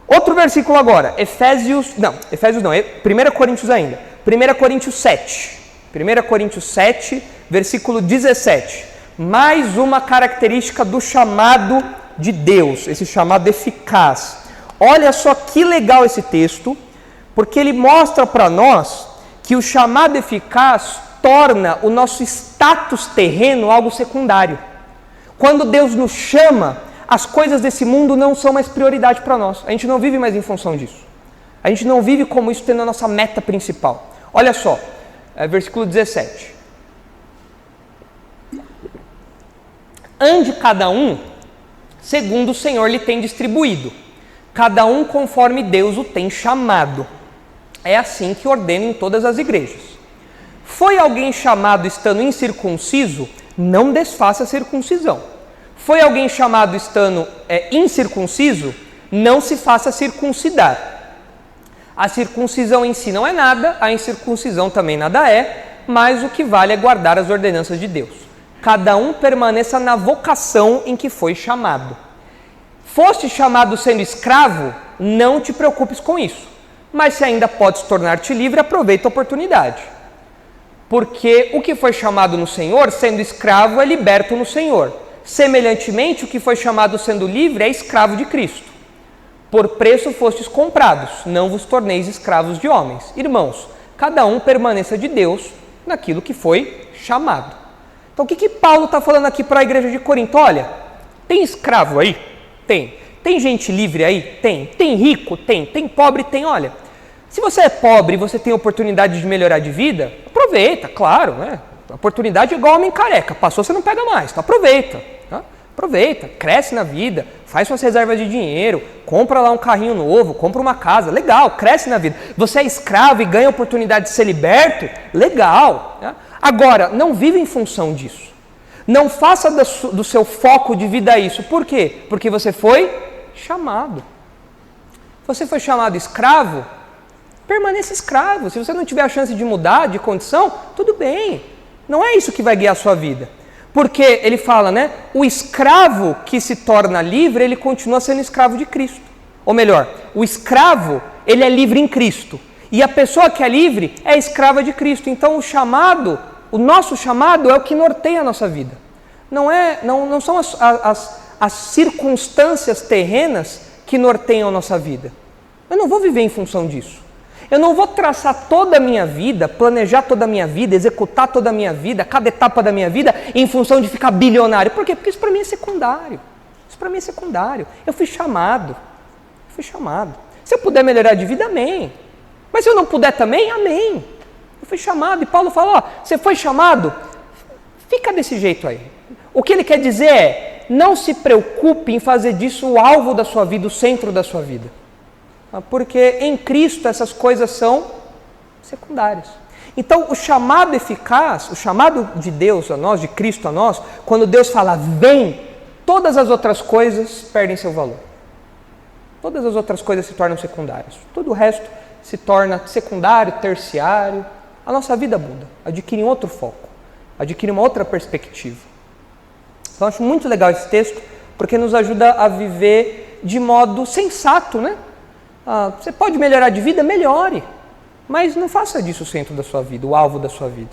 Outro versículo agora, Efésios não, 1 Coríntios ainda. 1 Coríntios 7. 1 Coríntios 7, versículo 17. Mais uma característica do chamado de Deus, esse chamado eficaz. Olha só que legal esse texto, porque ele mostra para nós que o chamado eficaz torna o nosso status terreno algo secundário. Quando Deus nos chama, as coisas desse mundo não são mais prioridade para nós. A gente não vive mais em função disso. A gente não vive como isso tendo a nossa meta principal. Olha só, versículo 17. Ande cada um segundo o Senhor lhe tem distribuído, cada um conforme Deus o tem chamado. É assim que ordena em todas as igrejas. Foi alguém chamado estando incircunciso? Não desfaça a circuncisão. Foi alguém chamado estando incircunciso? Não se faça circuncidar. A circuncisão em si não é nada, a incircuncisão também nada é, mas o que vale é guardar as ordenanças de Deus. Cada um permaneça na vocação em que foi chamado. Foste chamado sendo escravo? Não te preocupes com isso. Mas se ainda podes tornar-te livre, aproveita a oportunidade. Porque o que foi chamado no Senhor, sendo escravo, é liberto no Senhor. Semelhantemente, o que foi chamado sendo livre é escravo de Cristo. Por preço fostes comprados, não vos torneis escravos de homens. Irmãos, cada um permaneça de Deus naquilo que foi chamado. Então, o que Paulo está falando aqui para a igreja de Corinto? Olha, tem escravo aí? Tem. Tem gente livre aí? Tem. Tem rico? Tem. Tem pobre? Tem. Olha, se você é pobre e você tem oportunidade de melhorar de vida, aproveita, claro, né? A oportunidade é igual homem careca. Passou, você não pega mais. Então, aproveita. Tá? Aproveita, cresce na vida, faz suas reservas de dinheiro, compra lá um carrinho novo, compra uma casa. Legal, cresce na vida. Você é escravo e ganha a oportunidade de ser liberto? Legal. Tá? Agora, não vive em função disso. Não faça do seu foco de vida isso. Por quê? Porque você foi chamado. Você foi chamado escravo? Permaneça escravo. Se você não tiver a chance de mudar de condição, tudo bem. Não é isso que vai guiar a sua vida. Porque ele fala, né? O escravo que se torna livre, ele continua sendo escravo de Cristo. Ou melhor, o escravo, ele é livre em Cristo. E a pessoa que é livre é escrava de Cristo. Então o nosso chamado é o que norteia a nossa vida. Não são as circunstâncias terrenas que norteiam a nossa vida. Eu não vou viver em função disso. Eu não vou traçar toda a minha vida, planejar toda a minha vida, executar toda a minha vida, cada etapa da minha vida, em função de ficar bilionário. Por quê? Porque isso para mim é secundário. Isso para mim é secundário. Eu fui chamado. Se eu puder melhorar de vida, amém. Mas se eu não puder também, amém. Eu fui chamado. E Paulo fala, você foi chamado, fica desse jeito aí. O que ele quer dizer é, não se preocupe em fazer disso o alvo da sua vida, o centro da sua vida. Porque em Cristo essas coisas são secundárias. Então o chamado eficaz, o chamado de Deus a nós, de Cristo a nós, quando Deus fala vem, todas as outras coisas perdem seu valor. Todas as outras coisas se tornam secundárias. Todo o resto se torna secundário, terciário. A nossa vida muda, adquire um outro foco, adquire uma outra perspectiva. Então eu acho muito legal esse texto, porque nos ajuda a viver de modo sensato, né? Você pode melhorar de vida? Melhore. Mas não faça disso o centro da sua vida, o alvo da sua vida.